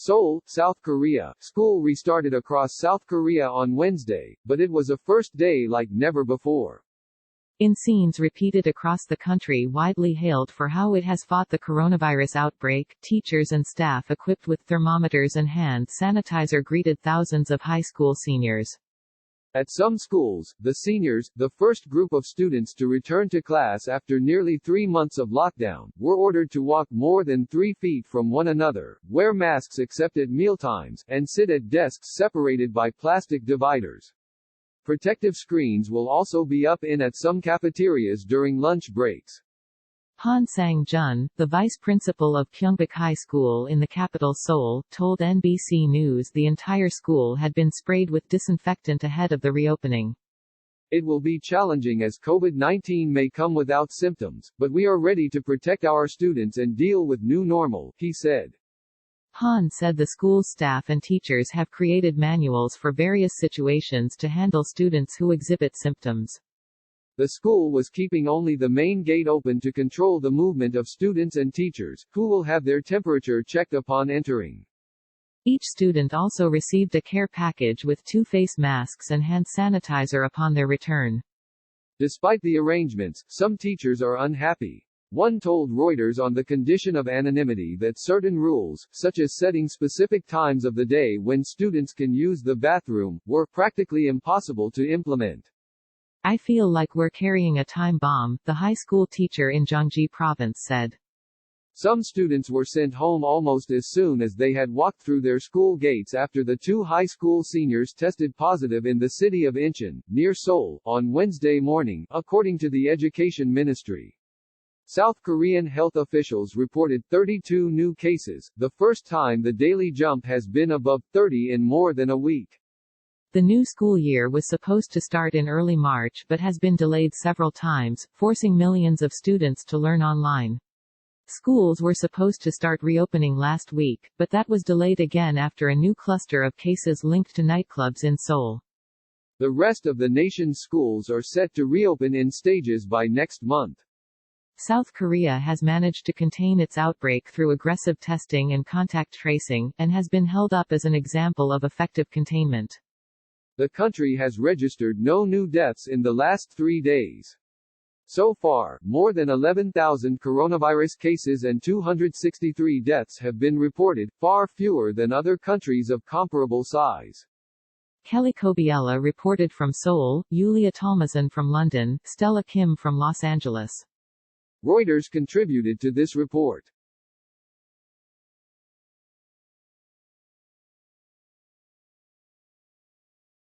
Seoul, South Korea. School restarted across South Korea on Wednesday, but it was a first day like never before. In scenes repeated across the country widely hailed for how it has fought the coronavirus outbreak, teachers and staff equipped with thermometers and hand sanitizer greeted thousands of high school seniors. At some schools, the seniors, the first group of students to return to class after nearly 3 months of lockdown, were ordered to walk more than 3 feet from one another, wear masks except at mealtimes, and sit at desks separated by plastic dividers. Protective screens will also be up at some cafeterias during lunch breaks. Han Sang-jun, the vice principal of Kyungbuk High School in the capital Seoul, told NBC News the entire school had been sprayed with disinfectant ahead of the reopening. It will be challenging as COVID-19 may come without symptoms, but we are ready to protect our students and deal with new normal, he said. Han said the school's staff and teachers have created manuals for various situations to handle students who exhibit symptoms. The school was keeping only the main gate open to control the movement of students and teachers, who will have their temperature checked upon entering. Each student also received a care package with 2 face masks and hand sanitizer upon their return. Despite the arrangements, some teachers are unhappy. One told Reuters on the condition of anonymity that certain rules, such as setting specific times of the day when students can use the bathroom, were practically impossible to implement. I feel like we're carrying a time bomb, the high school teacher in Gyeonggi province said. Some students were sent home almost as soon as they had walked through their school gates after the 2 high school seniors tested positive in the city of Incheon, near Seoul, on Wednesday morning, according to the Education Ministry. South Korean health officials reported 32 new cases, the first time the daily jump has been above 30 in more than a week. The new school year was supposed to start in early March but has been delayed several times, forcing millions of students to learn online. Schools were supposed to start reopening last week, but that was delayed again after a new cluster of cases linked to nightclubs in Seoul. The rest of the nation's schools are set to reopen in stages by next month. South Korea has managed to contain its outbreak through aggressive testing and contact tracing, and has been held up as an example of effective containment. The country has registered no new deaths in the last 3 days. So far, more than 11,000 coronavirus cases and 263 deaths have been reported, far fewer than other countries of comparable size. Kelly Kobiela reported from Seoul, Yulia Talmazin from London, Stella Kim from Los Angeles. Reuters contributed to this report.